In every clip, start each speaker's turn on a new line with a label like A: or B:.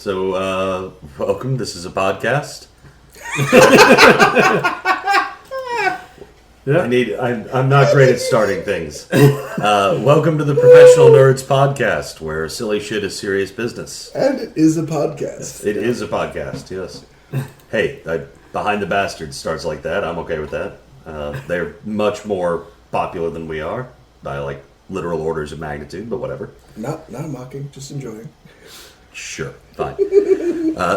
A: So, welcome. This is a podcast.
B: Yeah.
A: I'm not great at starting things. Welcome to the Professional Nerds Podcast, where silly shit is serious business.
C: And it is a podcast.
A: It is a podcast, yes. Hey, Behind the Bastards starts like that. I'm okay with that. They're much more popular than we are by like literal orders of magnitude, but whatever.
C: Not mocking, just enjoying.
A: Sure, fine.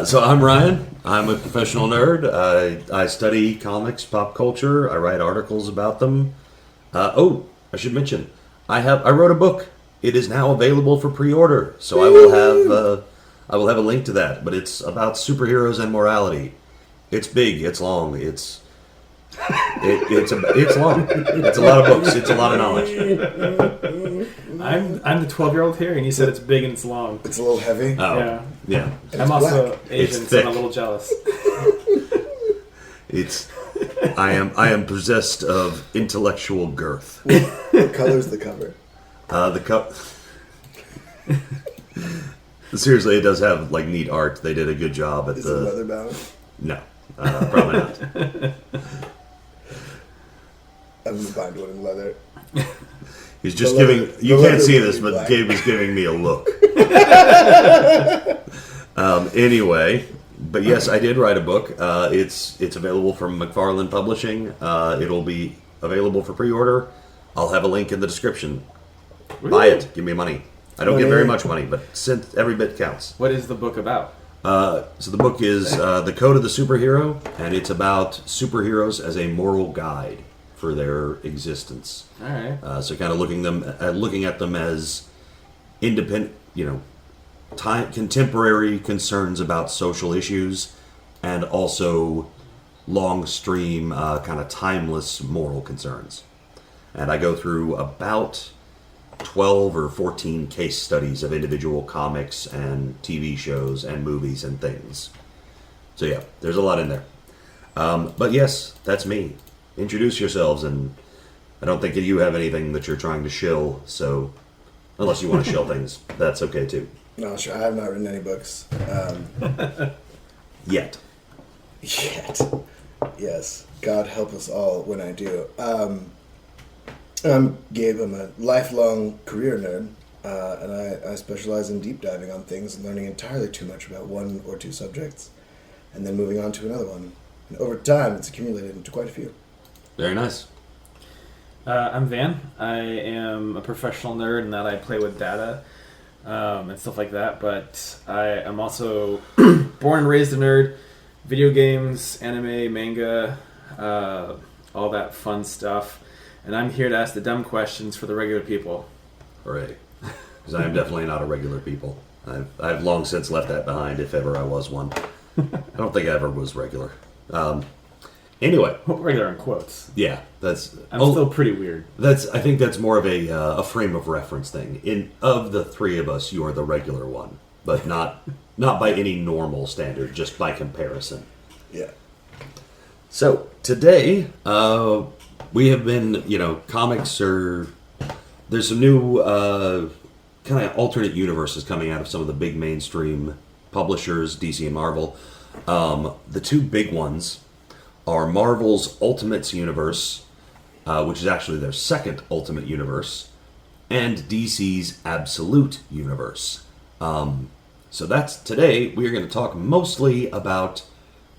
A: So I'm Ryan. I'm a professional nerd. I study comics, pop culture. I write articles about them. I should mention, I wrote a book. It is now available for pre-order. So I will have a link to that. But it's about superheroes and morality. It's big. It's long. It's long. It's a lot of books. It's a lot of knowledge.
B: I'm the 12-year-old here, and you said it's big and it's long.
C: It's a little heavy.
A: Oh, yeah.
B: I'm also
C: black.
B: Asian, so I'm a little jealous.
A: I am possessed of intellectual girth.
C: What color's the cover?
A: Seriously, it does have like neat art. They did a good job at
C: Is it leather bound?
A: No, probably not.
C: I'm gonna find one in leather.
A: He's just
C: The
A: giving.
C: leather-
A: You
C: the
A: can't
C: leather
A: see
C: will
A: this,
C: be
A: but
C: black.
A: Gabe is giving me a look. Anyway, but yes, I did write a book. It's available from McFarlane Publishing. It'll be available for pre-order. I'll have a link in the description. Buy it. Give me money. I don't get very much money, but every bit counts.
B: What is the book about?
A: So the book is The Code of the Superhero, and it's about superheroes as a moral guide for their existence.
B: All right.
A: So kind of looking at them as independent, contemporary concerns about social issues, and also long stream, kind of timeless moral concerns. And I go through about 12 or 14 case studies of individual comics and TV shows and movies and things. So yeah, there's a lot in there. But yes, that's me. Introduce yourselves, and I don't think that you have anything that you're trying to shill, so unless you want to shill things, that's okay too.
C: No, sure. I have not written any books.
A: Yet.
C: Yet. Yes. God help us all when I do. I'm Gabe. I'm a lifelong career nerd, and I specialize in deep diving on things and learning entirely too much about one or two subjects, and then moving on to another one. And over time, it's accumulated into quite a few.
A: Very nice.
B: I'm Van. I am a professional nerd in that I play with data and stuff like that, but I am also born and raised a nerd. Video games, anime, manga, all that fun stuff. And I'm here to ask the dumb questions for the regular people.
A: Hooray. Because I am definitely not a regular people. I've long since left that behind, if ever I was one. I don't think I ever was regular. Anyway.
B: Regular in quotes.
A: Yeah, I'm
B: still pretty weird.
A: I think that's more of a frame of reference thing. Of the three of us, you are the regular one, but not by any normal standard, just by comparison.
C: Yeah.
A: So today, we have been, comics are. There's some new kind of alternate universes coming out of some of the big mainstream publishers, DC and Marvel. The two big ones are Marvel's Ultimates universe, which is actually their second Ultimate universe, and DC's Absolute universe. So that's today. We are going to talk mostly about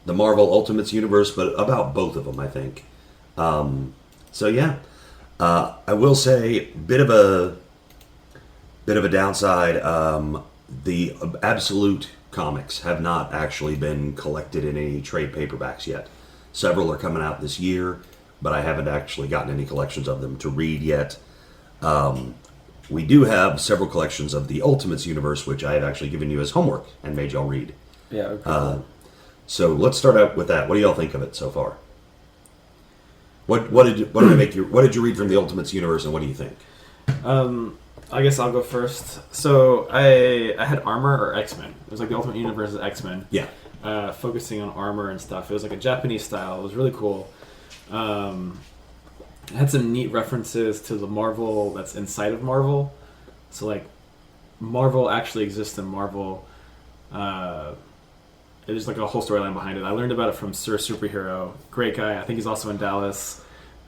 A: the Marvel Ultimates universe, but about both of them, I think. So yeah, I will say bit of a downside. The Absolute comics have not actually been collected in any trade paperbacks yet. Several are coming out this year, but I haven't actually gotten any collections of them to read yet. We do have several collections of the Ultimates universe, which I have actually given you as homework and made y'all read.
B: Yeah. Okay.
A: So let's start out with that. What do y'all think of it so far? What did you read from the Ultimates universe, and what do you think?
B: I guess I'll go first. So I had Armor or X-Men. It was like the Ultimate Universe is X-Men.
A: Yeah.
B: Focusing on armor and stuff. It was like a Japanese style. It was really cool. It had some neat references to the Marvel that's inside of Marvel. So like Marvel actually exists in Marvel. there's like a whole storyline behind it. I learned about it from Sir Superhero, great guy. I think he's also in Dallas,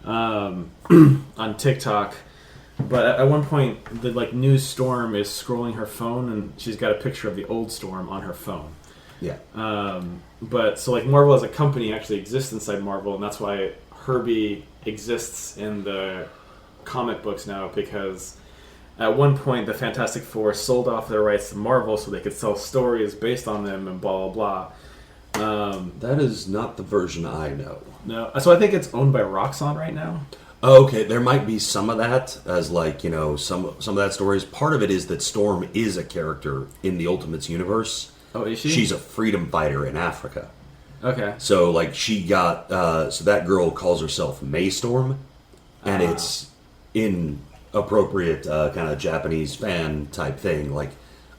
B: on TikTok. But at one point, the like new Storm is scrolling her phone, and she's got a picture of the old Storm on her phone.
A: Yeah.
B: But so like Marvel as a company actually exists inside Marvel, and that's why Herbie exists in the comic books now, because at one point the Fantastic Four sold off their rights to Marvel so they could sell stories based on them and blah blah blah.
A: That is not the version I know.
B: No, so I think it's owned by Roxxon right now.
A: Oh, okay, there might be some of that as like, you know, some of that stories. Part of it is that Storm is a character in the Ultimates universe.
B: Oh, is she?
A: She's a freedom fighter in Africa.
B: Okay.
A: So like she got so that girl calls herself Maystorm, and it's inappropriate kind of Japanese fan type thing. Like,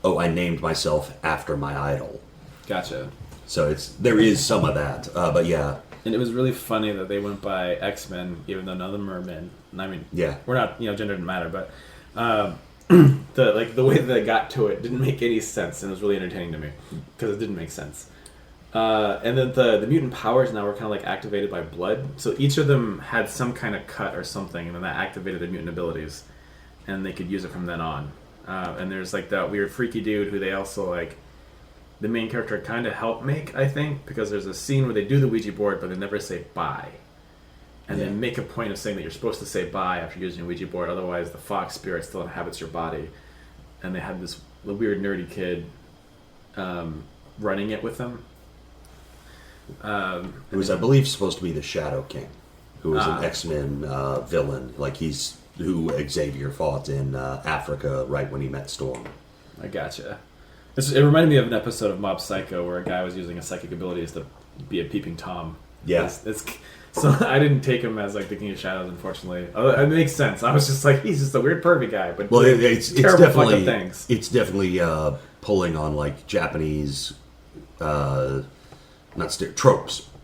A: oh, I named myself after my idol.
B: Gotcha.
A: So there is some of that, but yeah.
B: And it was really funny that they went by X-Men, even though none of them are men. I mean,
A: yeah,
B: we're not, you know, gender didn't matter, but the way that they got to it didn't make any sense, and it was really entertaining to me because it didn't make sense. And then the mutant powers now were kind of like activated by blood, so each of them had some kind of cut or something, and then that activated their mutant abilities, and they could use it from then on. And there's like that weird freaky dude who they also like. The main character kind of helped make, I think, because there's a scene where they do the Ouija board, but they never say bye. And they make a point of saying that you're supposed to say bye after using a Ouija board, otherwise the fox spirit still inhabits your body. And they had this weird nerdy kid running it with them.
A: It was, I believe, supposed to be the Shadow King, who was an X-Men villain. Like he's who Xavier fought in Africa right when he met Storm.
B: I gotcha. It reminded me of an episode of Mob Psycho where a guy was using his psychic abilities to be a peeping Tom.
A: Yeah.
B: So I didn't take him as like the King of Shadows, unfortunately. It makes sense. I was just like, he's just a weird pervy guy, but
A: well, it's
B: definitely things.
A: It's definitely pulling on like Japanese, tropes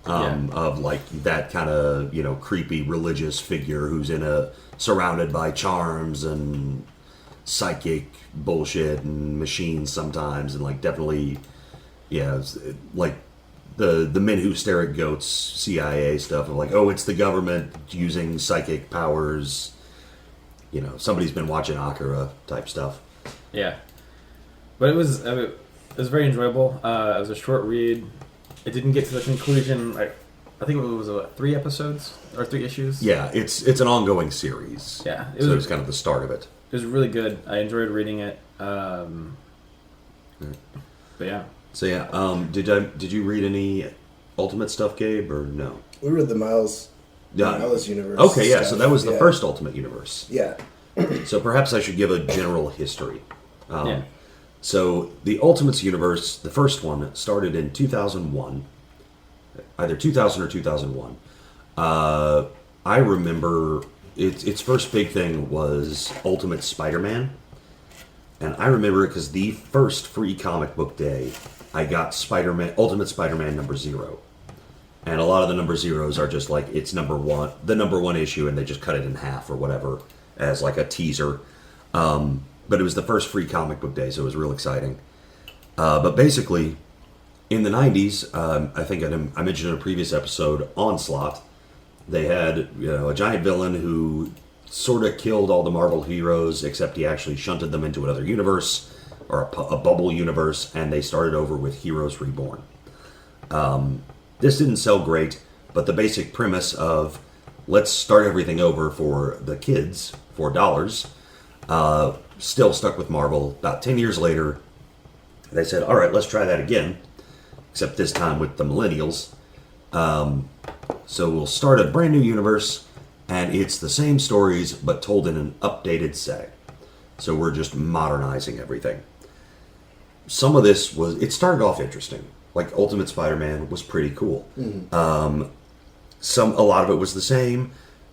A: of like that kind of, you know, creepy religious figure who's surrounded by charms and psychic bullshit and machines sometimes, and like definitely, yeah, like the men who stare at goats CIA stuff of like, oh, it's the government using psychic powers. You know, somebody's been watching Akira type stuff.
B: Yeah, but it was very enjoyable. It was a short read. It didn't get to the conclusion. I think it was 3 episodes or 3 issues.
A: Yeah, it's an ongoing series.
B: Yeah,
A: it was kind of the start of it.
B: It was really good. I enjoyed reading it. But yeah.
A: So yeah, did you read any Ultimate stuff, Gabe, or no?
C: We read the Miles universe.
A: Okay, yeah.
C: Stuff.
A: So that was the first Ultimate universe.
C: Yeah.
A: So perhaps I should give a general history.
B: Yeah.
A: So the Ultimates universe, the first one, started in 2001, either 2000 or 2001. I remember its first big thing was Ultimate Spider-Man. And I remember it because the first free comic book day, I got Ultimate Spider-Man number 0. And a lot of the number 0s are just like, it's the number one issue, and they just cut it in half or whatever as like a teaser. But it was the first free comic book day, so it was real exciting. But basically, in the 90s, I think I mentioned in a previous episode, Onslaught, they had a giant villain who sort of killed all the Marvel heroes, except he actually shunted them into another universe, or a bubble universe, and they started over with Heroes Reborn. This didn't sell great, but the basic premise of let's start everything over for the kids, $4, still stuck with Marvel. About 10 years later, they said, all right, let's try that again, except this time with the millennials. So we'll start a brand new universe, and it's the same stories, but told in an updated setting. So we're just modernizing everything. Some of this it started off interesting. Like Ultimate Spider-Man was pretty cool. Mm-hmm. A lot of it was the same.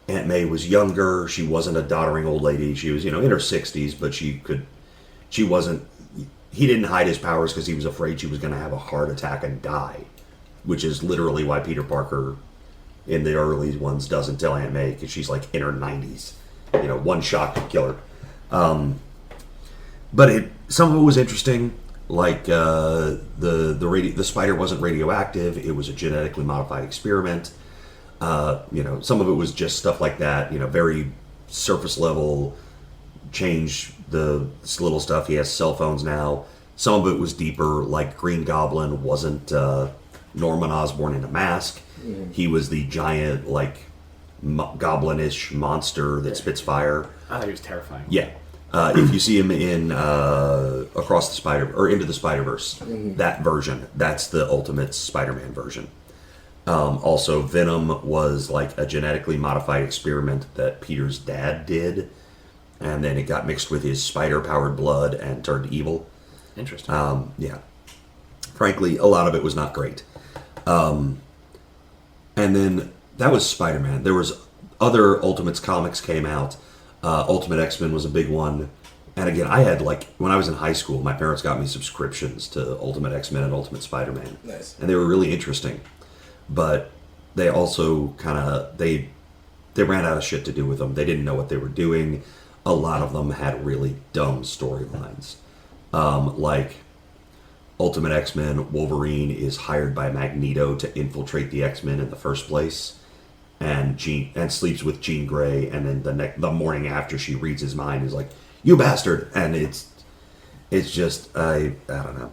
A: Aunt May was younger. She wasn't a doddering old lady. She was, in her 60s, but he didn't hide his powers because he was afraid she was going to have a heart attack and die, which is literally why Peter Parker in the early ones doesn't tell Aunt May, because she's like in her 90s. One shot could kill her. But some of it was interesting, like the the spider wasn't radioactive. It was a genetically modified experiment. Some of it was just stuff like that. Very surface level. Change the little stuff. He has cell phones now. Some of it was deeper, like Green Goblin wasn't Norman Osborn in a mask.
C: Mm-hmm.
A: He was the giant, like, goblinish monster that spits fire.
B: I thought he was terrifying.
A: Yeah. If you see him in Across the Spider or Into the Spider-Verse, that version, that's the Ultimate Spider-Man version. Also, Venom was like a genetically modified experiment that Peter's dad did, and then it got mixed with his spider-powered blood and turned evil.
B: Interesting.
A: Yeah. Frankly, a lot of it was not great. And then that was Spider-Man. There was other Ultimates comics came out. Ultimate X-Men was a big one. And again, I had, like, when I was in high school, my parents got me subscriptions to Ultimate X-Men and Ultimate Spider-Man.
C: Nice.
A: And they were really interesting. But they also kind of, they ran out of shit to do with them. They didn't know what they were doing. A lot of them had really dumb storylines. Like Ultimate X-Men, Wolverine is hired by Magneto to infiltrate the X-Men in the first place, and sleeps with Jean Grey, and then the morning after she reads his mind is like, "You bastard!" And it's just I don't know.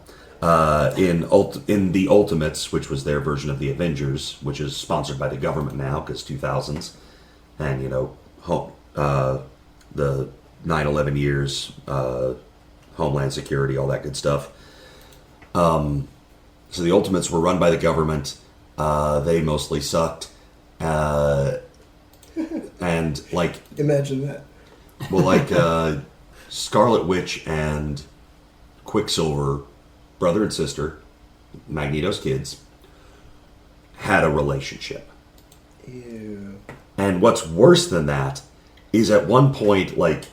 A: In the Ultimates, which was their version of the Avengers, which is sponsored by the government now because 2000s, and the 9/11 years. Homeland Security, all that good stuff. So the Ultimates were run by the government. They mostly sucked. And, like...
C: Imagine that.
A: Well, like, Scarlet Witch and Quicksilver, brother and sister, Magneto's kids, had a relationship.
C: Ew.
A: And what's worse than that is at one point, like,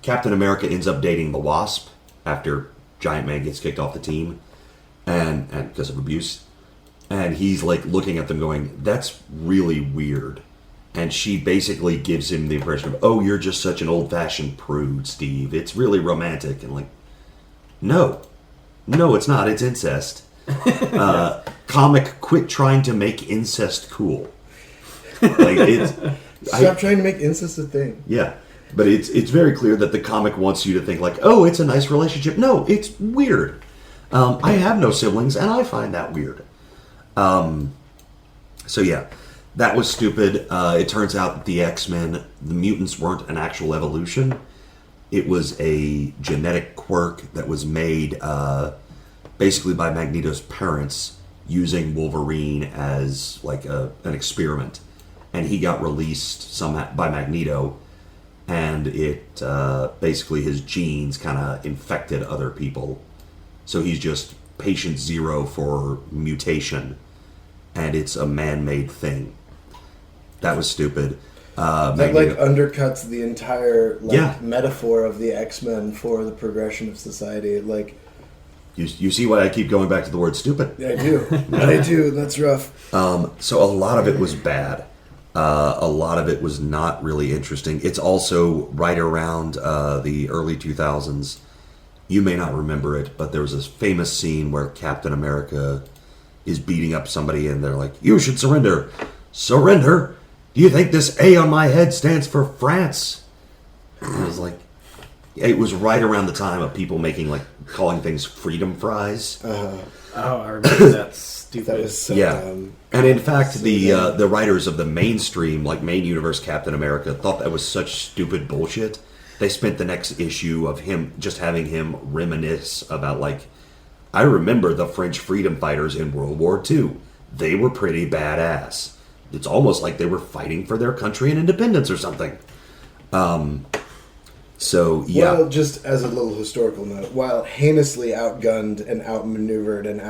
A: Captain America ends up dating the Wasp after Giant Man gets kicked off the team, and because of abuse, and he's like looking at them going, "That's really weird," and she basically gives him the impression of, "Oh, you're just such an old-fashioned prude, Steve. It's really romantic," and like, no, it's not. It's incest. Comic, quit trying to make incest cool. Like it's
C: Stop trying to make incest a thing.
A: Yeah. But it's very clear that the comic wants you to think like, oh, it's a nice relationship. No, it's weird. I have no siblings, and I find that weird. So yeah, that was stupid. It turns out that the X-Men, the mutants weren't an actual evolution. It was a genetic quirk that was made basically by Magneto's parents using Wolverine as like an experiment. And he got released somehow by Magneto. And it basically his genes kind of infected other people, so he's just patient zero for mutation, and it's a man-made thing. That was stupid.
C: That
A: Magneto,
C: like undercuts the entire metaphor of the X-Men for the progression of society. Like
A: you see why I keep going back to the word stupid?
C: I do, I do. That's rough.
A: So a lot of it was bad. A lot of it was not really interesting. It's also right around the early 2000s. You may not remember it, but there was this famous scene where Captain America is beating up somebody and they're like, "You should surrender." Surrender? Do you think this A on my head stands for France? And I was like, it was right around the time of people calling things freedom fries.
B: Oh, I remember that stupid.
C: That was so
A: Yeah.
C: dumb.
A: And in fact, the writers of the mainstream, like main universe Captain America, thought that was such stupid bullshit. They spent the next issue of him just having him reminisce about, like, I remember the French freedom fighters in World War II. They were pretty badass. It's almost like they were fighting for their country and independence or something. So, yeah.
C: Well, just as a little historical note, while heinously outgunned and outmaneuvered and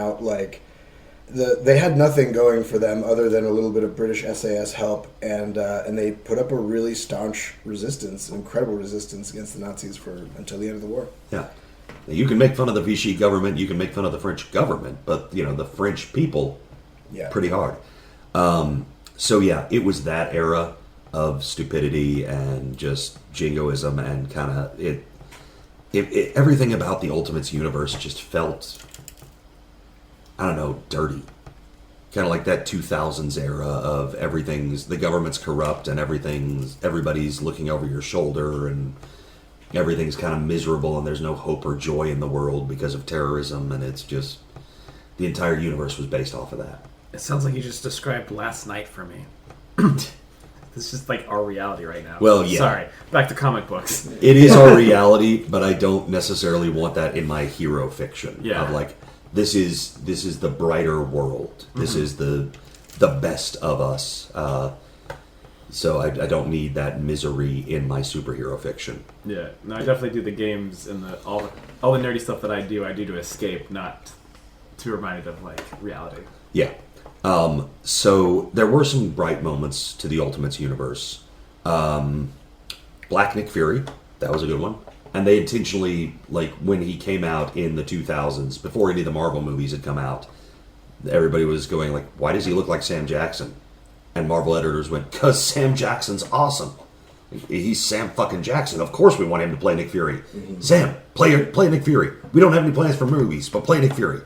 C: they had nothing going for them other than a little bit of British SAS help, and they put up a really staunch resistance, incredible resistance against the Nazis until the end of the war.
A: Yeah. Now, you can make fun of the Vichy government, you can make fun of the French government, but, the French people, pretty hard. So, yeah, it was that era of stupidity and just jingoism, and kind of everything about the Ultimates universe just felt, I don't know, dirty. Kind of like that 2000s era of the government's corrupt and everybody's looking over your shoulder and everything's kind of miserable and there's no hope or joy in the world because of terrorism, and it's just, the entire universe was based off of that.
B: It sounds like you just described last night for me. This is like our reality right now.
A: Well, yeah.
B: Sorry. Back to comic books.
A: It is our reality, but I don't necessarily want that in my hero fiction.
B: Yeah.
A: Of like, this is the brighter world. This is the best of us. So I don't need that misery in my superhero fiction.
B: Yeah. No, I definitely do the games and all the nerdy stuff that I do to escape, not to be reminded of like reality.
A: Yeah. So there were some bright moments to the Ultimates universe. Black Nick Fury, that was a good one. And they intentionally, like, when he came out in the 2000s, before any of the Marvel movies had come out, everybody was going like, why does he look like Sam Jackson? And Marvel editors went, because Sam Jackson's awesome. He's Sam fucking Jackson. Of course we want him to play Nick Fury. Mm-hmm. Sam, play Nick Fury. We don't have any plans for movies, but play Nick Fury.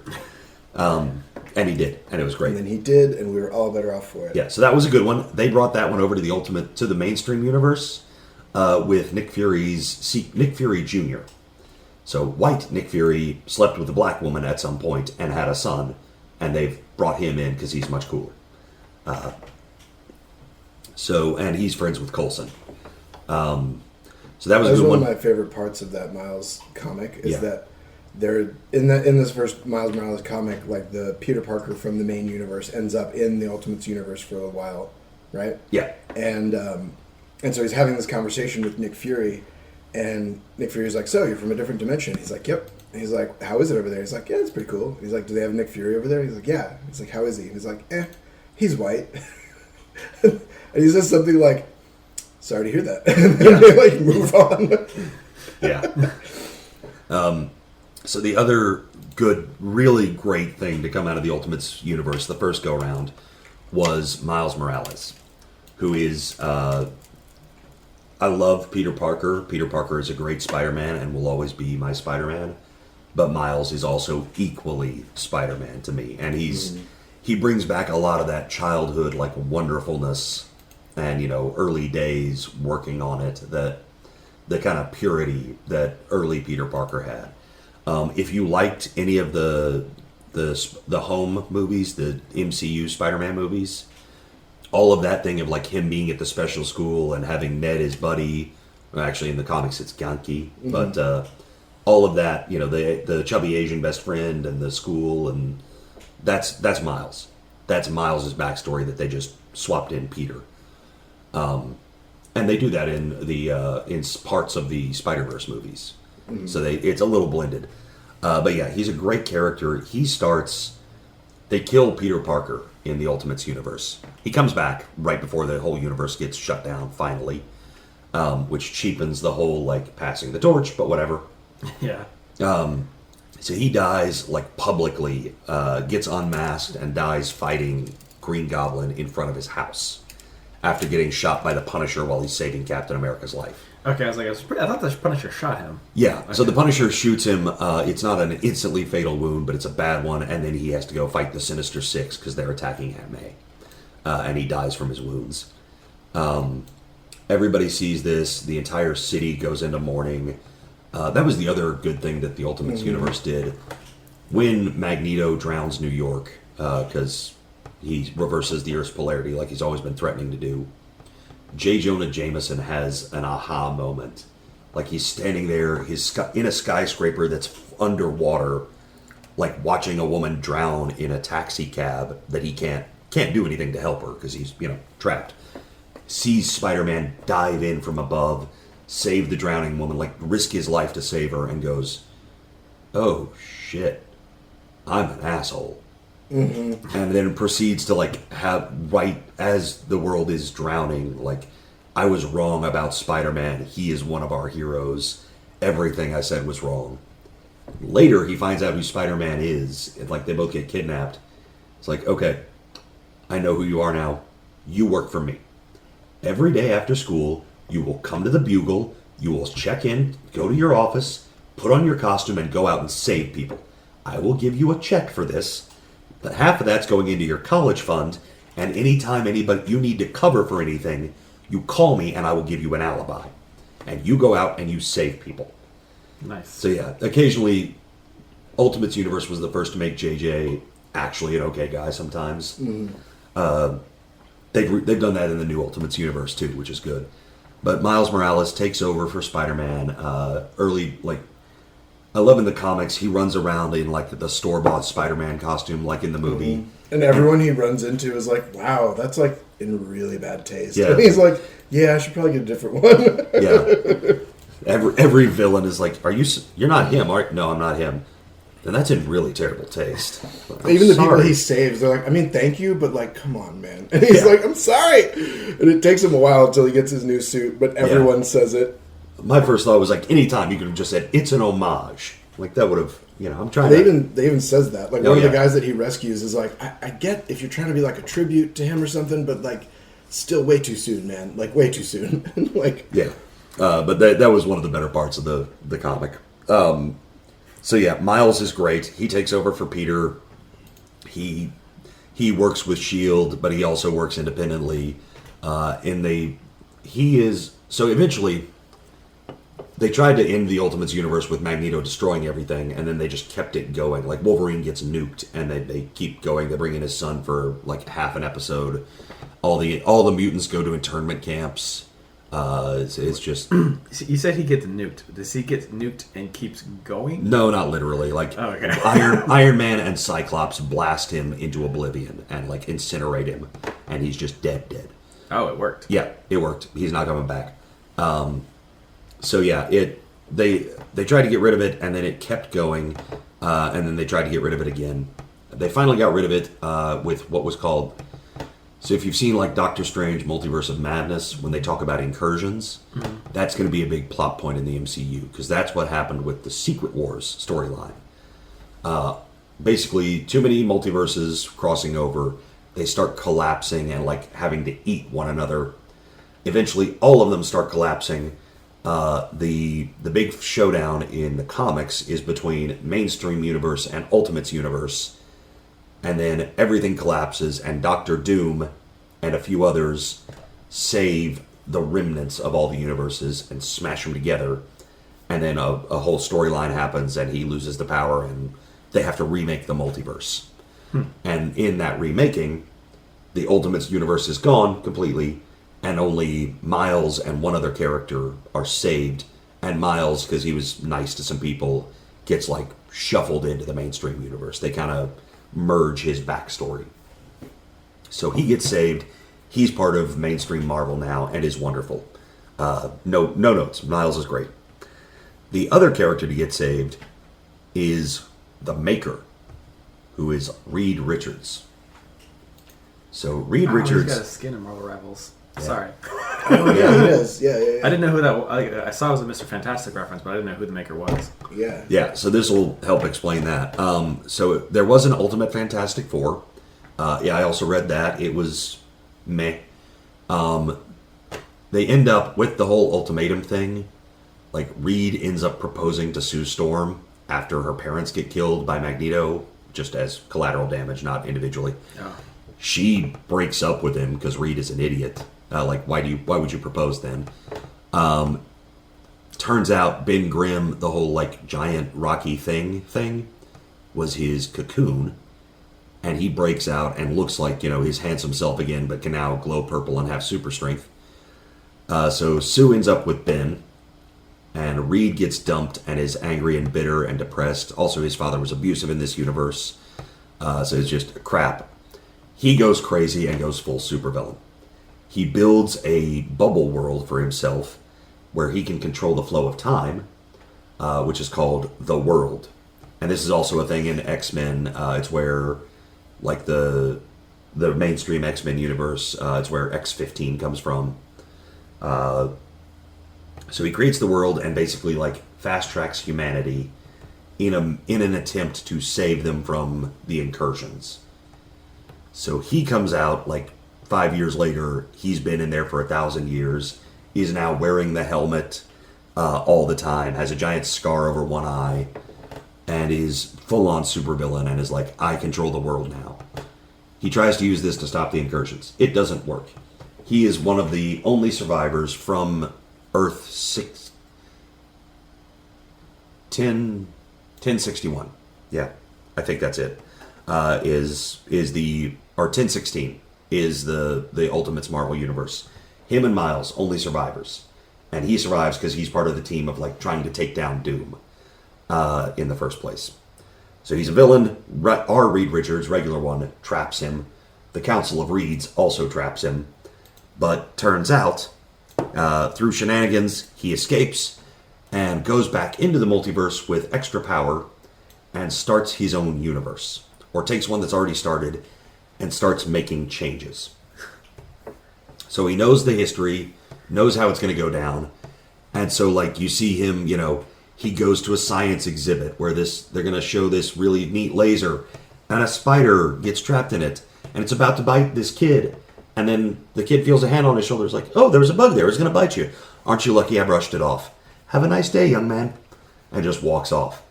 A: And he did, and it was great.
C: And then he did, and we were all better off for it.
A: Yeah, so that was a good one. They brought that one over to the mainstream universe with Nick Fury Jr. So white Nick Fury slept with a black woman at some point and had a son, and they've brought him in because he's much cooler. And he's friends with Coulson. So that was a good one.
C: One of my favorite parts of that Miles comic is that they're in this first Miles Morales comic, like the Peter Parker from the main universe ends up in the Ultimates universe for a while, right?
A: Yeah.
C: And so he's having this conversation with Nick Fury, and Nick Fury's like, "So you're from a different dimension?" He's like, "Yep." And he's like, "How is it over there?" He's like, "Yeah, it's pretty cool." He's like, "Do they have Nick Fury over there?" He's like, "Yeah." He's like, "How is he?" And he's like, he's white." And he says something like, "Sorry to hear that." And then they like move on.
A: Yeah. So the other good, really great thing to come out of the Ultimates universe, the first go-round, was Miles Morales, who is... I love Peter Parker. Peter Parker is a great Spider-Man and will always be my Spider-Man. But Miles is also equally Spider-Man to me. And he brings back a lot of that childhood, like, wonderfulness and, early days working on it, the kind of purity that early Peter Parker had. If you liked any of the home movies, the MCU Spider-Man movies, all of that thing of like him being at the special school and having Ned his buddy, well, actually in the comics it's Genki, but all of that, the chubby Asian best friend and the school, and that's Miles. That's Miles' backstory that they just swapped in Peter. And they do that in the in parts of the Spider-Verse movies. Mm-hmm. So it's a little blended. But yeah, he's a great character. They kill Peter Parker in the Ultimates universe. He comes back right before the whole universe gets shut down, finally. Which cheapens the whole, like, passing the torch, but whatever.
B: Yeah.
A: So he dies, like, publicly, gets unmasked and dies fighting Green Goblin in front of his house after getting shot by the Punisher while he's saving Captain America's life.
B: Okay, I thought the Punisher shot him.
A: Yeah, okay. So the Punisher shoots him. It's not an instantly fatal wound, but it's a bad one, and then he has to go fight the Sinister Six because they're attacking Aunt May. And he dies from his wounds. Everybody sees this. The entire city goes into mourning. That was the other good thing that the Ultimates universe did. When Magneto drowns New York, because he reverses the Earth's polarity like he's always been threatening to do, J. Jonah Jameson has an aha moment. Like he's standing there, in a skyscraper that's underwater, like watching a woman drown in a taxi cab that he can't do anything to help her because he's, trapped. Sees Spider-Man dive in from above, save the drowning woman, like risk his life to save her, and goes, "Oh shit, I'm an asshole." Mm-hmm. And then proceeds to have, right as the world is drowning, like, I was wrong about Spider-Man. He is one of our heroes. Everything I said was wrong. Later, he finds out who Spider-Man is. And, they both get kidnapped. It's like, okay, I know who you are now. You work for me. Every day after school, you will come to the Bugle. You will check in, go to your office, put on your costume, and go out and save people. I will give you a check for this. half of that's going into your college fund, and anytime anybody you need to cover for anything, you call me and I will give you an alibi. And you go out and you save people.
B: Nice.
A: So yeah, occasionally Ultimates Universe was the first to make JJ actually an okay guy sometimes. They've done that in the new Ultimates Universe too, which is good. But Miles Morales takes over for Spider-Man early, like, I love in the comics, he runs around in, like, the store-bought Spider-Man costume, like in the movie.
C: And everyone he runs into is like, wow, that's, like, in really bad taste.
A: Yeah.
C: And he's like, yeah, I should probably get a different one.
A: Yeah. Every villain is like, you're not him, are you? No, I'm not him. And that's in really terrible taste.
C: Even the people
A: sorry.
C: he saves, they're like, I mean, thank you, but, like, come on, man. And he's like, I'm sorry. And it takes him a while until he gets his new suit, but everyone says it.
A: My first thought was like, anytime you could have just said, it's an homage. Like, that would have, I'm trying
C: They
A: to...
C: even says that. Like,
A: Oh,
C: one of the
A: yeah.
C: guys that he rescues is like, I get if you're trying to be, like, a tribute to him or something, but, like, still way too soon, man. Like, way too soon. Like,
A: Yeah. But that was one of the better parts of the comic. So yeah, Miles is great. He takes over for Peter. He works with S.H.I.E.L.D., but he also works independently. So eventually, they tried to end the Ultimates universe with Magneto destroying everything, and then they just kept it going. Like, Wolverine gets nuked, and they keep going. They bring in his son for, like, half an episode. All the mutants go to internment camps. It's just...
B: You said he gets nuked. Does he get nuked and keeps going?
A: No, not literally. Like,
B: Oh, okay.
A: Iron Man and Cyclops blast him into oblivion and, like, incinerate him, and he's just dead.
B: Oh, it worked.
A: Yeah, it worked. He's not coming back. So yeah, they tried to get rid of it, and then it kept going, and then they tried to get rid of it again. They finally got rid of it with what was called... So if you've seen, like, Doctor Strange Multiverse of Madness, when they talk about incursions, that's going to be a big plot point in the MCU, because that's what happened with the Secret Wars storyline. Basically, too many multiverses crossing over, they start collapsing and, like, having to eat one another. Eventually, all of them start collapsing. The big showdown in the comics is between Mainstream Universe and Ultimates Universe. And then everything collapses, and Doctor Doom and a few others save the remnants of all the universes and smash them together. And then a whole storyline happens, and he loses the power, and they have to remake the multiverse. And in that remaking, the Ultimates universe is gone completely, and only Miles and one other character are saved. And Miles, because he was nice to some people, gets, like, shuffled into the Mainstream universe. They kind of merge his backstory. So he gets saved. He's part of Mainstream Marvel now and is wonderful. No notes. Miles is great. The other character to get saved is the Maker, who is Reed Richards. So Reed Richards...
B: He's got a skin in Marvel Rivals.
A: Yeah.
B: Sorry.
C: oh, yeah, he does. Yeah.
B: I didn't know who that was. I saw it was a Mr. Fantastic reference, but I didn't know who the Maker was.
C: Yeah.
A: Yeah, so this will help explain that. So there was an Ultimate Fantastic Four. I also read that. It was meh. They end up with the whole ultimatum thing. Like, Reed ends up proposing to Sue Storm after her parents get killed by Magneto, just as collateral damage, not individually.
B: Oh.
A: She breaks up with him because Reed is an idiot. Why would you propose then? Turns out Ben Grimm, the whole, like, giant rocky thing was his cocoon, and he breaks out and looks like, his handsome self again, but can now glow purple and have super strength. So Sue ends up with Ben, and Reed gets dumped and is angry and bitter and depressed. Also, his father was abusive in this universe, so it's just crap. He goes crazy and goes full supervillain. He builds a bubble world for himself where he can control the flow of time, which is called The World. And this is also a thing in X-Men. It's where, like, the mainstream X-Men universe, it's where X-15 comes from. So he creates the world and basically, like, fast-tracks humanity in an attempt to save them from the incursions. So he comes out, like, 5 years later. He's been in there for 1,000 years. He's now wearing the helmet all the time, has a giant scar over one eye, and is full-on supervillain and is like, I control the world now. He tries to use this to stop the incursions. It doesn't work. He is one of the only survivors from Earth 1061. Yeah, I think that's it. Is the or 1016 is the Ultimates Marvel Universe. Him and Miles, only survivors. And he survives because he's part of the team of like trying to take down Doom in the first place. So he's a villain. Our Reed Richards, regular one, traps him. The Council of Reeds also traps him. But turns out, through shenanigans, he escapes and goes back into the multiverse with extra power and starts his own universe. Or takes one that's already started and starts making changes. So he knows the history, knows how it's going to go down. And so, like, you see him, you know, he goes to a science exhibit where they're going to show this really neat laser, and a spider gets trapped in it, and it's about to bite this kid. And then the kid feels a hand on his shoulder. It's like, oh, there was a bug there. It's going to bite you. Aren't you lucky I brushed it off? Have a nice day, young man. And just walks off.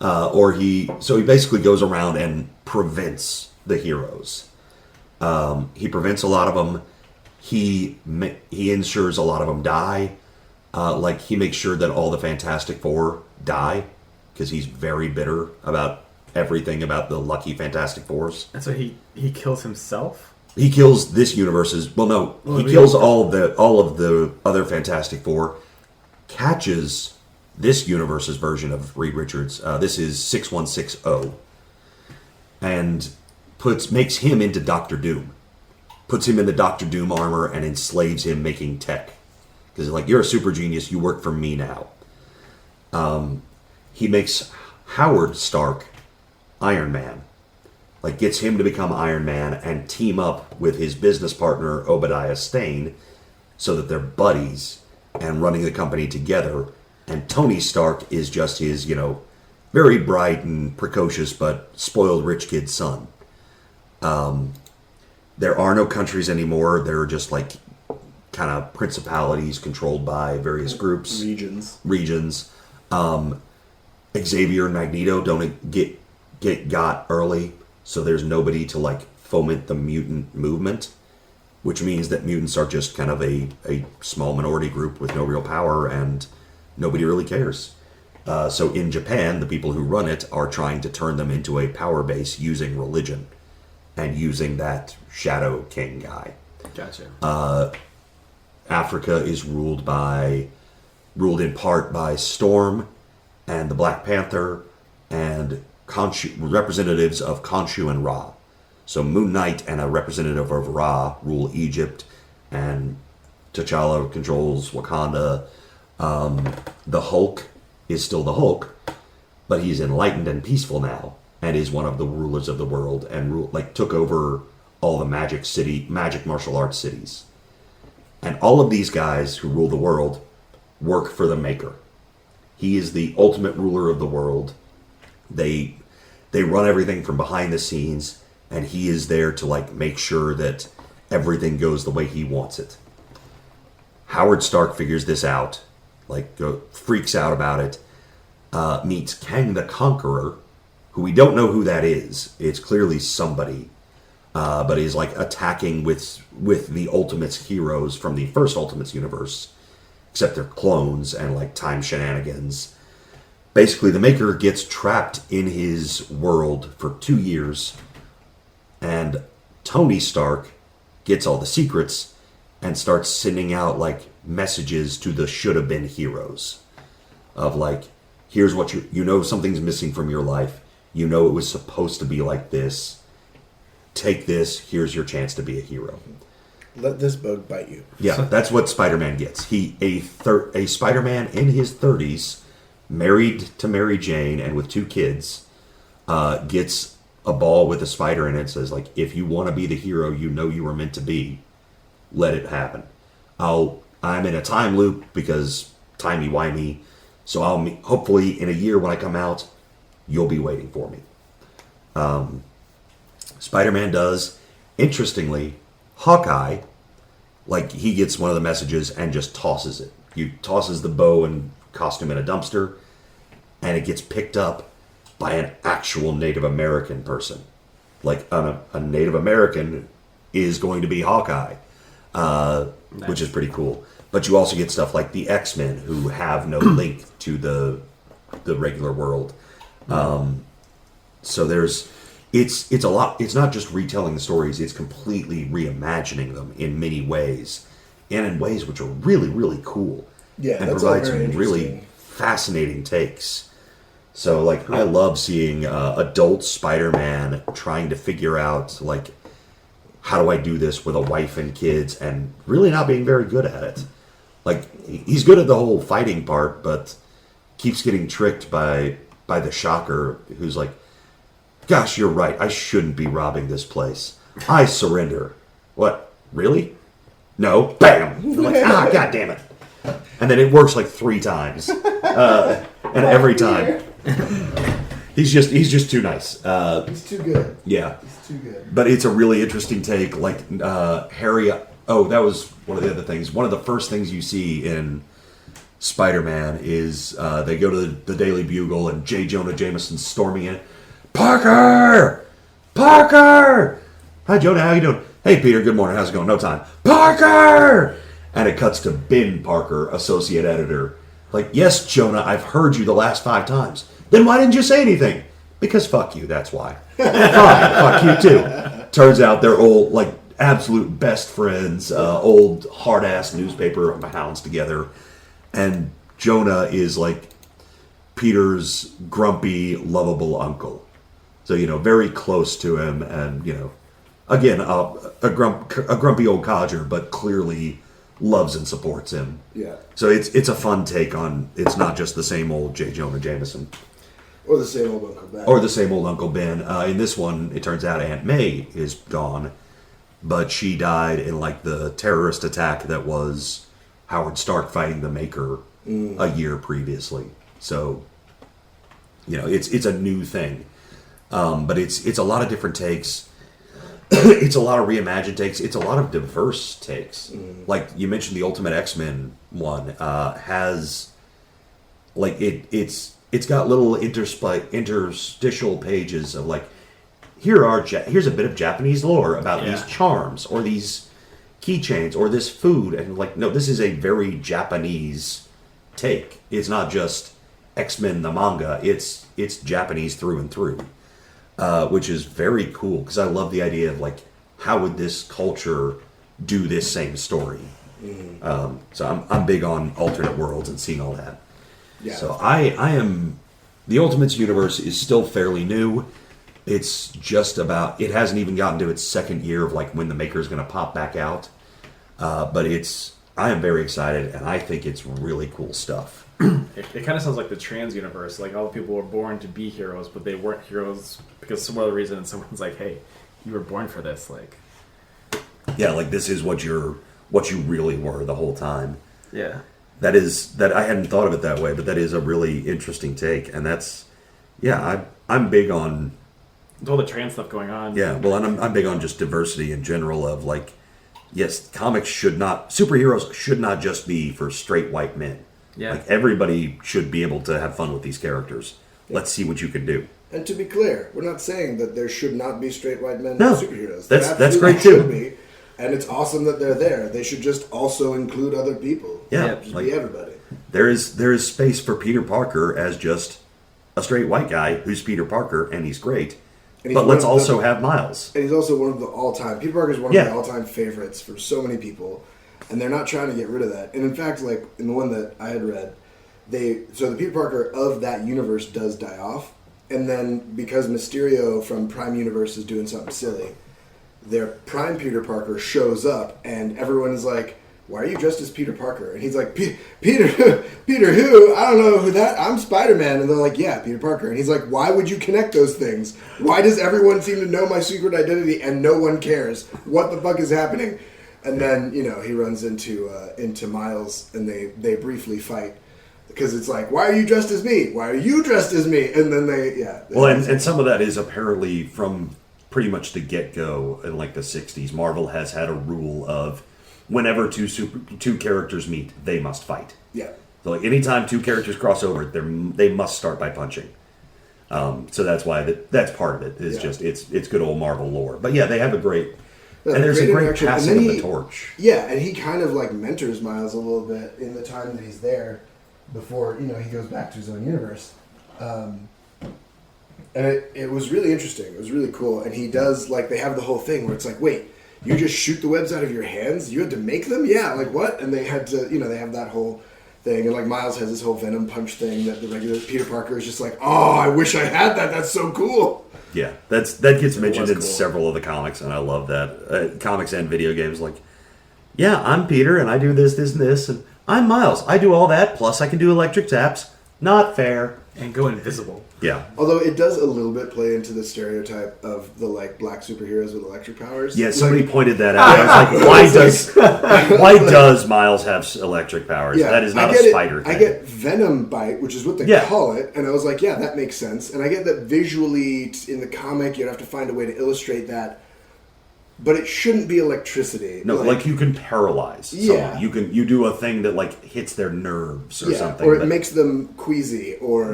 A: So he basically goes around and prevents the heroes. He prevents a lot of them. He ensures a lot of them die. Like, he makes sure that all the Fantastic Four die, because he's very bitter about everything about the lucky Fantastic Fours.
B: And so he kills himself?
A: He kills this universe's... Well, no. He kills all of the other Fantastic Four. Catches this universe's version of Reed Richards. This is 6160. And makes him into Doctor Doom. Puts him in the Doctor Doom armor and enslaves him, making tech. Because like, you're a super genius, you work for me now. He makes Howard Stark Iron Man. Like, gets him to become Iron Man and team up with his business partner, Obadiah Stane, so that they're buddies and running the company together. And Tony Stark is just his, you know, very bright and precocious but spoiled rich kid son. There are no countries anymore. They're just like kind of principalities controlled by various groups. Regions. Xavier and Magneto don't get got early, so there's nobody to like foment the mutant movement, which means that mutants are just kind of a small minority group with no real power, and nobody really cares. So in Japan, the people who run it are trying to turn them into a power base using religion and using that Shadow King guy.
B: Gotcha.
A: Africa is ruled in part by Storm and the Black Panther and representatives of Khonshu and Ra. So Moon Knight and a representative of Ra rule Egypt, and T'Challa controls Wakanda. The Hulk is still the Hulk, but he's enlightened and peaceful now, and is one of the rulers of the world, and took over all the magic martial arts cities. And all of these guys who rule the world work for the Maker. He is the ultimate ruler of the world. They run everything from behind the scenes, and he is there to like make sure that everything goes the way he wants it. Howard Stark figures this out, freaks out about it, meets Kang the Conqueror, who we don't know who that is. It's clearly somebody, but he's like attacking with the Ultimates heroes from the first Ultimates universe, except they're clones and like time shenanigans. Basically, the Maker gets trapped in his world for 2 years, and Tony Stark gets all the secrets and starts sending out like messages to the should-have-been heroes of like, here's what you know something's missing from your life. You know it was supposed to be like this. Take this. Here's your chance to be a hero.
C: Let this bug bite you.
A: Yeah, that's what Spider-Man gets. A Spider-Man in his 30s, married to Mary Jane and with 2 kids, gets a ball with a spider in it. Says like, if you want to be the hero you know you were meant to be, let it happen. I'm in a time loop because timey-wimey, so hopefully in a year when I come out, you'll be waiting for me. Spider-Man does. Interestingly, Hawkeye, he gets one of the messages and just tosses it. He tosses the bow and costume in a dumpster, and it gets picked up by an actual Native American person. like a Native American is going to be Hawkeye, which is pretty cool. But you also get stuff like the X-Men, who have no link to the regular world. So it's a lot. It's not just retelling the stories; it's completely reimagining them in many ways, and in ways which are really, really cool.
C: Yeah,
A: and
C: that's all
A: provide
C: very
A: some really fascinating takes. So, like, I love seeing adult Spider-Man trying to figure out, like, how do I do this with a wife and kids, and really not being very good at it. Like, he's good at the whole fighting part, but keeps getting tricked by the Shocker, who's like, gosh, you're right, I shouldn't be robbing this place. I surrender. What? Really? No. Bam! I'm like, God damn it. And then it works like 3 times. And every time. He's just too nice.
C: He's too good.
A: Yeah.
C: He's too good.
A: But it's a really interesting take. Like, Harry... Oh, that was one of the other things. One of the first things you see in Spider-Man is they go to the Daily Bugle and J. Jonah Jameson's storming in. Parker! Parker! Hi, Jonah. How you doing? Hey, Peter. Good morning. How's it going? No time. Parker! And it cuts to Ben Parker, associate editor. Like, yes, Jonah, I've heard you the last 5 times. Then why didn't you say anything? Because fuck you, that's why. Fine, fuck you too. Turns out they're old, like, absolute best friends, old hard-ass newspaper hounds together. And Jonah is, like, Peter's grumpy, lovable uncle. So, very close to him and, again, a grumpy old codger, but clearly loves and supports him.
C: Yeah.
A: So it's a fun take on, it's not just the same old J. Jonah Jameson.
C: Or the same old Uncle Ben.
A: Or the same old Uncle Ben. In this one, it turns out Aunt May is gone, but she died in, like, the terrorist attack that was Howard Stark fighting the Maker a year previously. So, it's a new thing. But it's a lot of different takes. It's a lot of reimagined takes. It's a lot of diverse takes. Like you mentioned, the Ultimate X-Men one has, like, it's got little interstitial pages of, like, here's a bit of Japanese lore about these charms or these keychains or this food, and, like, no, this is a very Japanese take. It's not just X-Men the manga. It's Japanese through and through. Which is very cool, because I love the idea of, like, how would this culture do this same story? So I'm big on alternate worlds and seeing all that.
C: Yeah.
A: So I am... The Ultimates universe is still fairly new. It's just about... It hasn't even gotten to its second year of, like, when the Maker is going to pop back out. But I am very excited, and I think it's really cool stuff.
B: It kind of sounds like the trans universe. Like, all the people were born to be heroes, but they weren't heroes because some other reason. And someone's like, "Hey, you were born for this." Like,
A: yeah, like, this is what you really were the whole time.
B: yeah,
A: That I hadn't thought of it that way, but that is a really interesting take, and that's, I'm big on,
B: with all the trans stuff going on.
A: yeah, well, and I'm big on just diversity in general of, like, yes, superheroes should not just be for straight white men.
B: Yeah.
A: Like, everybody should be able to have fun with these characters. Let's see what you can do.
C: And to be clear, we're not saying that there should not be straight white men
A: No,
C: superheroes.
A: that's
C: There
A: great,
C: absolutely
A: too.
C: should be, and it's awesome that they're there. They should just also include other people.
A: Yeah,
C: Just
A: like,
C: be everybody.
A: there is space for Peter Parker as just a straight white guy who's Peter Parker, and he's great.
C: And he's
A: But
C: one
A: let's
C: of the-
A: also have Miles.
C: And he's also one of the all-time... Peter Parker is one of
A: Yeah.
C: the all-time favorites for so many people, and they're not trying to get rid of that. And in fact, like, in the one that I had read, so the Peter Parker of that universe does die off, and then because Mysterio from Prime Universe is doing something silly, their Prime Peter Parker shows up, and everyone is like, "Why are you dressed as Peter Parker?" And he's like, Peter who? I don't know who that. I'm Spider-Man." And they're like, "Yeah, Peter Parker." And he's like, "Why would you connect those things? Why does everyone seem to know my secret identity and no one cares? What the fuck is happening?" And then, he runs into Miles, and they briefly fight. Because it's like, "Why are you dressed as me? Why are you dressed as me?" And then
A: Well, and some of that is apparently from pretty much the get-go in, like, the 60s. Marvel has had a rule of whenever two characters meet, they must fight.
C: Yeah.
A: So, like, anytime 2 characters cross over, they must start by punching. So that's why that's part of it. Is just it's good old Marvel lore. But yeah, they have a great and there's a great passing of the torch.
C: Yeah, and he kind of like mentors Miles a little bit in the time that he's there before he goes back to his own universe. And it was really interesting. It was really cool. And he does, like, they have the whole thing where it's like, wait, you just shoot the webs out of your hands? You had to make them? Yeah, like, what? And they had to, they have that whole thing. And, like, Miles has this whole Venom punch thing that the regular Peter Parker is just like, oh, I wish I had that. That's so cool.
A: Yeah, that gets mentioned in several of the comics, and I love that. Comics and video games, like, yeah, I'm Peter, and I do this, this, and this, and I'm Miles. I do all that, plus I can do electric taps. Not fair.
B: And go invisible.
A: Yeah.
C: Although it does a little bit play into the stereotype of the like black superheroes with electric powers.
A: Yeah, somebody pointed that out. I was like, why does Miles have electric powers?
C: Yeah,
A: that is not a spider thing.
C: I get Venom Bite, which is what they call it, and I was like, yeah, that makes sense. And I get that visually in the comic you'd have to find a way to illustrate that. But it shouldn't be electricity.
A: No, like you can paralyze someone. You do a thing that like hits their nerves or something.
C: Or it makes them queasy or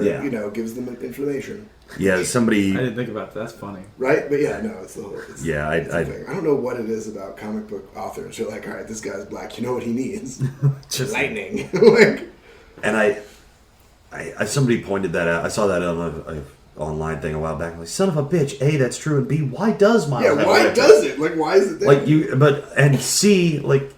C: gives them inflammation.
A: Yeah, somebody
B: I didn't think about that. That's funny.
C: Right? But yeah, no, it's the whole
A: I
C: don't know what it is about comic book authors. You're like, all right, this guy's black. You know what he needs?
B: Just
C: lightning.
A: And I somebody pointed that out. I saw that on a online thing a while back. I'm like, son of a bitch, A, that's true, and B, why does Miles have
C: why does it? Like, why is it there?
A: And C, like,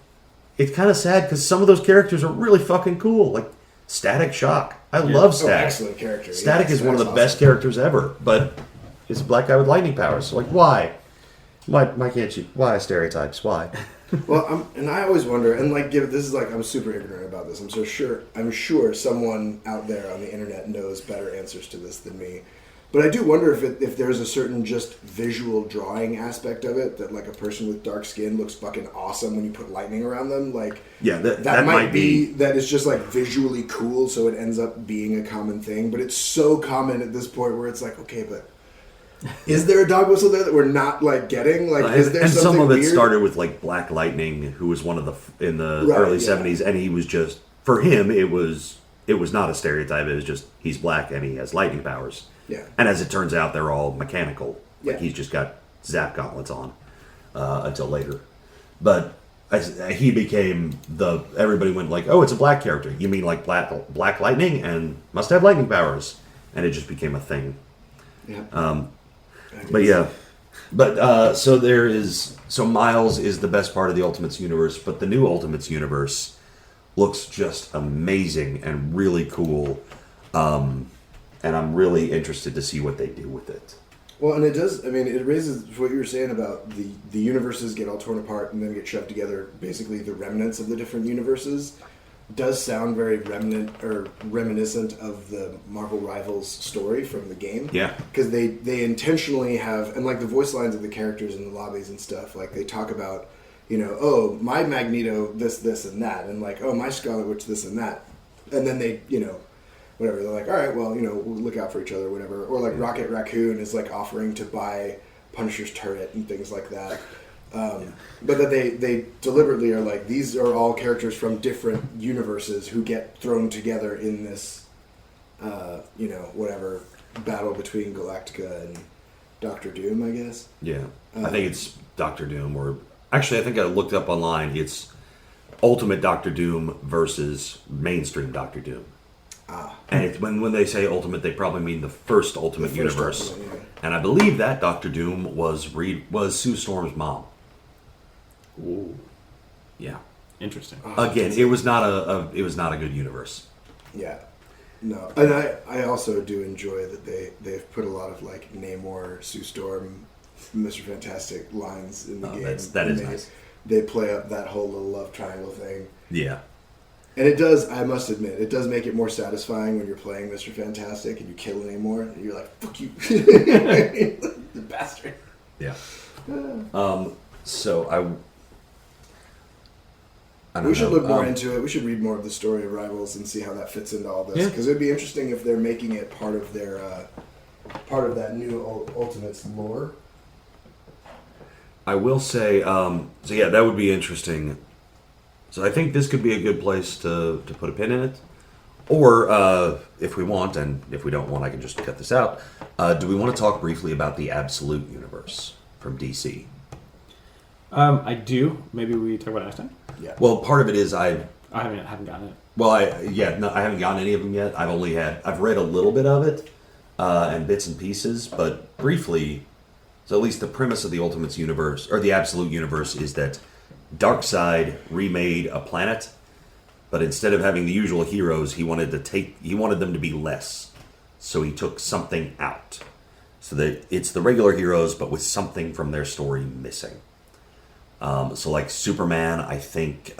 A: it's kind of sad because some of those characters are really fucking cool. Like, Static Shock. I love Static.
C: Excellent character.
A: Static is one of the best characters ever, but he's a black guy with lightning powers. So, like, why? Why can't you? Why stereotypes? Why?
C: Well, I always wonder, and like, this is like, I'm super ignorant about this. I'm sure someone out there on the internet knows better answers to this than me. But I do wonder if there's a certain just visual drawing aspect of it that like a person with dark skin looks fucking awesome when you put lightning around them. Like that might be that it's just like visually cool, so it ends up being a common thing. But it's so common at this point where it's like, okay, but is there a dog whistle there that we're not like getting? Like, is there something
A: some of it
C: weird?
A: started with like Black Lightning, who was one of the in the early '70s, and he was just for him it was not a stereotype. It was just he's black and he has lightning powers.
C: Yeah.
A: And as it turns out, they're all mechanical. Like
C: Yeah.
A: he's just got zap gauntlets on until later. But as he became everybody went like, oh, it's a black character. You mean like Black Lightning and must have lightning powers, and it just became a thing.
C: Yeah.
A: But yeah, so Miles is the best part of the Ultimates universe, but the new Ultimates universe looks just amazing and really cool. And I'm really interested to see what they do with it.
C: Well, and it does. I mean, it raises what you were saying about the universes get all torn apart and then get shoved together. Basically, the remnants of the different universes does sound very reminiscent of the Marvel Rivals story from the game.
A: Yeah,
C: because they intentionally have, and like the voice lines of the characters in the lobbies and stuff. Like they talk about, oh, my Magneto this and that, and like, oh, my Scarlet Witch this and that, and then they whatever, they're like, all right, well, we'll look out for each other, whatever. Or like Rocket Raccoon is like offering to buy Punisher's turret and things like that. But that they deliberately are like, these are all characters from different universes who get thrown together in this, whatever battle between Galactica and Doctor Doom, I guess.
A: Yeah, I think it's Doctor Doom, or actually, I think I looked up online. It's Ultimate Doctor Doom versus mainstream Doctor Doom. And it's when they say Ultimate, they probably mean the first Ultimate universe.
C: Ultimate, yeah.
A: And I believe that Doctor Doom was Sue Storm's mom.
B: Ooh. Yeah. Interesting.
A: Again, it was not a good universe.
C: Yeah. No. And I also do enjoy that they've put a lot of like Namor, Sue Storm, Mr. Fantastic lines in the game.
A: That is nice.
C: They play up that whole little love triangle thing.
A: Yeah.
C: And it does, I must admit, it does make it more satisfying when you're playing Mr. Fantastic and you kill Namor and you're like, fuck you. The bastard.
A: Yeah. So I don't know.
C: We should look more into it. We should read more of the story of Rivals and see how that fits into all this. Because it would be interesting if they're making it part of their, part of that new Ultimates lore.
A: I will say, so yeah, that would be interesting. So I think this could be a good place to put a pin in it. Or if we want, and if we don't want, I can just cut this out. Do we want to talk briefly about the Absolute Universe from DC?
B: I do. Maybe we talk about it next time.
C: Yeah.
A: Well, part of it is
B: I haven't gotten it.
A: Well, I haven't gotten any of them yet. I've read a little bit of it, and bits and pieces, but briefly. So at least the premise of the Ultimates universe, or the Absolute Universe, is that Darkseid remade a planet, but instead of having the usual heroes, he wanted them to be less. So he took something out. So that it's the regular heroes, but with something from their story missing. So like Superman, I think,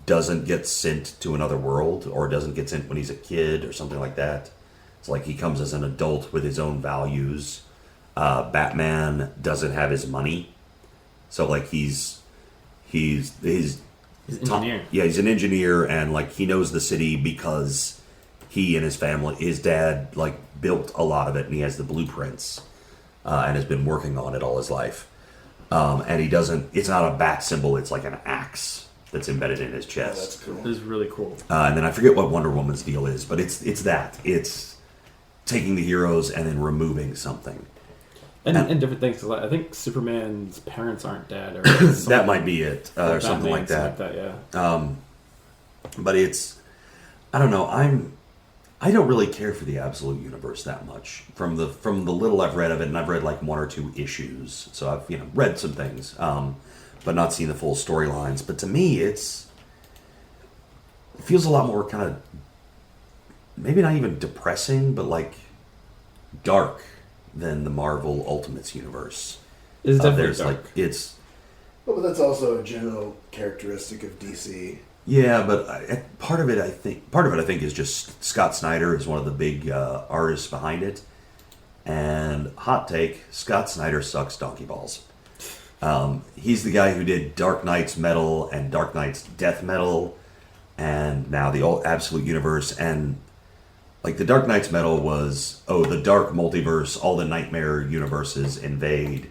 A: doesn't get sent to another world, or doesn't get sent when he's a kid, or something like that. It's like he comes as an adult with his own values. Batman doesn't have his money, so like he's an engineer. Yeah, he's an engineer, and like he knows the city because he and his family, his dad, like built a lot of it, and he has the blueprints, and has been working on it all his life. And he doesn't. It's not a bat symbol. It's like an axe that's embedded in his chest.
C: Oh, that's cool.
B: This is really cool.
A: And then I forget what Wonder Woman's deal is, but it's that. It's taking the heroes and then removing something.
B: And different things. Cause I think Superman's parents aren't dead, or
A: that might be it, or something like that.
B: Yeah.
A: But it's, I don't know. I don't really care for the Absolute Universe that much. From the little I've read of it, and I've read like 1 or 2 issues, so I've read some things, but not seen the full storylines. But to me, it feels a lot more kind of, maybe not even depressing, but like dark than the Marvel Ultimates universe.
B: It's definitely dark.
C: Well, but that's also a general characteristic of DC.
A: Yeah, but part of it I think is just Scott Snyder is one of the big artists behind it, and hot take: Scott Snyder sucks donkey balls. He's the guy who did Dark Knight's Metal and Dark Knight's Death Metal, and now the Absolute Universe. And like the Dark Knight's Metal was, the dark multiverse, all the nightmare universes invade,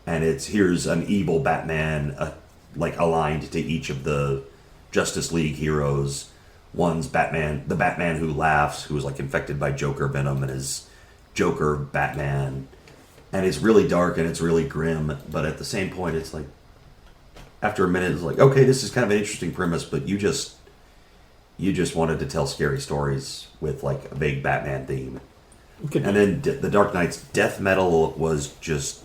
A: and here's an evil Batman, like aligned to each of the Justice League heroes. One's Batman, the Batman who laughs, who was like infected by Joker venom, and is Joker Batman. And it's really dark and it's really grim, but at the same point, it's like, after a minute, it's like, okay, this is kind of an interesting premise, but you just wanted to tell scary stories with like a big Batman theme. And then the Dark Knight's Death Metal was just,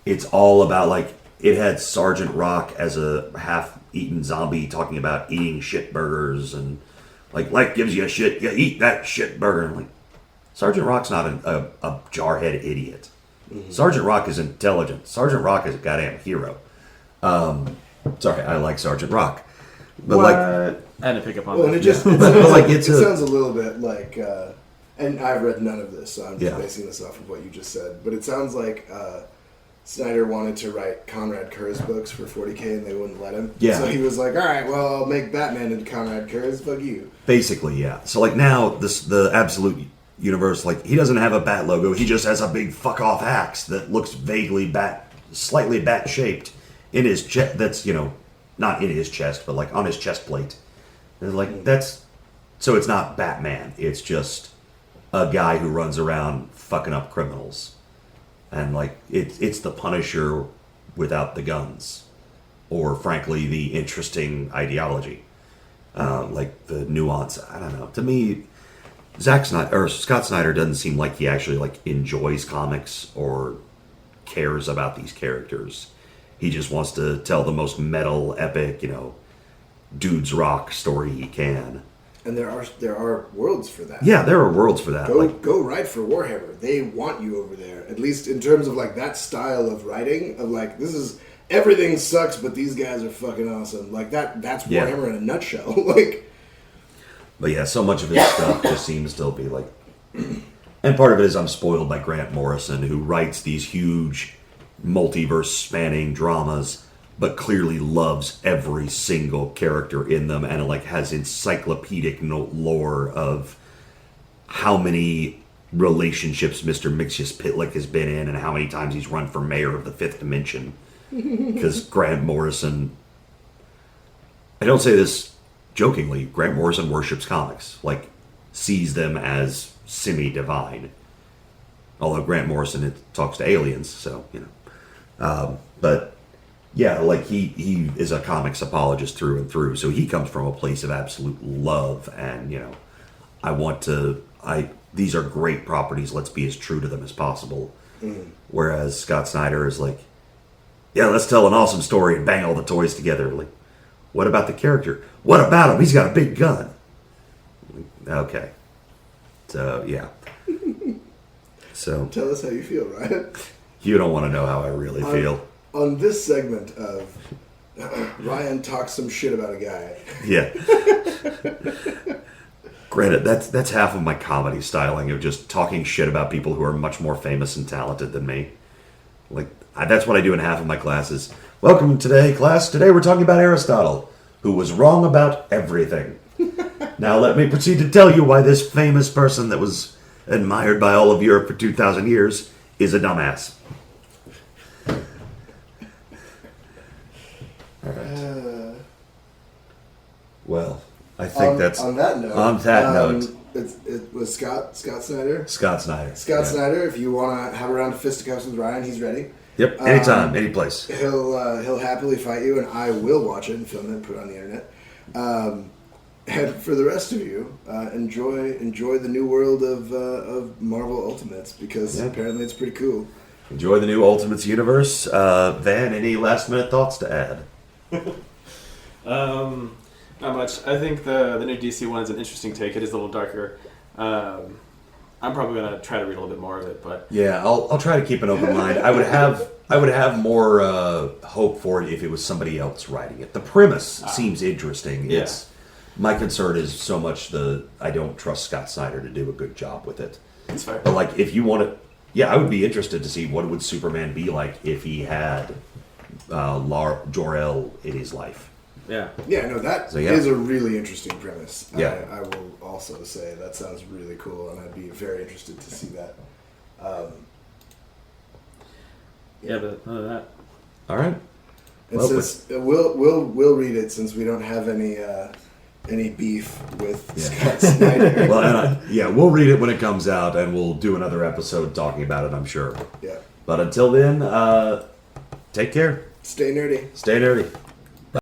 A: it's all about like, it had Sergeant Rock as a half-eaten zombie talking about eating shit burgers, and like life gives you a shit, you eat that shit burger. And I'm like, Sergeant Rock's not a jarhead idiot. Mm-hmm. Sergeant Rock is intelligent. Sergeant Rock is a goddamn hero. Sorry, I like Sergeant Rock, but
B: what?
A: like,
B: I had to pick up on
C: Well,
B: that.
C: and it sounds a little bit like, and I've read none of this, so I'm just basing this off of what you just said. But it sounds like Snyder wanted to write Conrad Kerr's books for 40K, and they wouldn't let him.
A: Yeah.
C: So he was like, "All right, well, I'll make Batman into Conrad Kerr's. Fuck you."
A: Basically, yeah. So like now, the Absolute Universe, like he doesn't have a bat logo. He just has a big fuck off axe that looks vaguely slightly bat shaped in his chest. That's not in his chest, but like on his chest plate. And like so it's not Batman. It's just a guy who runs around fucking up criminals, and like it's the Punisher without the guns, or frankly the interesting ideology, like the nuance. I don't know. To me, Scott Snyder doesn't seem like he actually like enjoys comics or cares about these characters. He just wants to tell the most metal, epic, dudes rock story he can.
C: And there are worlds for that.
A: Yeah, there are worlds for that.
C: Go write for Warhammer. They want you over there. At least in terms of like that style of writing, of like, this is, everything sucks, but these guys are fucking awesome. Like that's Warhammer in a nutshell. Like,
A: but yeah, so much of his stuff just seems to be like, and part of it is I'm spoiled by Grant Morrison, who writes these huge multiverse spanning dramas, but clearly loves every single character in them, and like has encyclopedic lore of how many relationships Mr. Mixius Pitlick has been in, and how many times he's run for mayor of the Fifth Dimension. Because Grant Morrison, I don't say this jokingly, Grant Morrison worships comics, like sees them as semi-divine. Although Grant Morrison talks to aliens, so but yeah, like he is a comics apologist through and through. So he comes from a place of absolute love, and these are great properties. Let's be as true to them as possible. Whereas Scott Snyder is like, yeah, let's tell an awesome story and bang all the toys together. Like, what about the character? What about him? He's got a big gun. Okay. So, yeah. So
C: Tell us how you feel, Ryan.
A: you don't want to know how I really feel.
C: On this segment of Ryan talks some shit about a guy.
A: Yeah. Granted, that's half of my comedy styling of just talking shit about people who are much more famous and talented than me. Like, that's what I do in half of my classes. Welcome today, class. Today we're talking about Aristotle, who was wrong about everything. Now let me proceed to tell you why this famous person that was admired by all of Europe for 2,000 years is a dumbass. All right.
C: Well,
A: I think that's
C: on that note.
A: On that note,
C: it was Scott Snyder.
A: Scott Snyder.
C: Scott Snyder. If you want to have a round of fisticuffs with Ryan, he's ready.
A: Yep, anytime, any place.
C: He'll happily fight you, and I will watch it and film it and put it on the internet. And for the rest of you, enjoy the new world of Marvel Ultimates, because apparently it's pretty cool.
A: Enjoy the new Ultimates universe. Van, any last minute thoughts to add?
B: Not much. I think the new DC one is an interesting take. It is a little darker. I'm probably gonna try to read a little bit more of it, but
A: yeah, I'll try to keep an open mind. I would have more hope for it if it was somebody else writing it. The premise seems interesting.
B: Yeah.
A: My concern is so much I don't trust Scott Snyder to do a good job with it.
B: That's fair.
A: But like, if you want to, I would be interested to see what would Superman be like if he had Jor-El in his life.
B: Yeah.
C: Yeah, no, that is a really interesting premise.
A: Yeah.
C: I will also say that sounds really cool, and I'd be very interested to see that.
B: But other than that.
A: All right.
C: And since we'll read it, since we don't have any beef with Scott Snyder.
A: Well, we'll read it when it comes out, and we'll do another episode talking about it, I'm sure.
C: Yeah.
A: But until then, take care.
C: Stay nerdy.
A: Stay nerdy.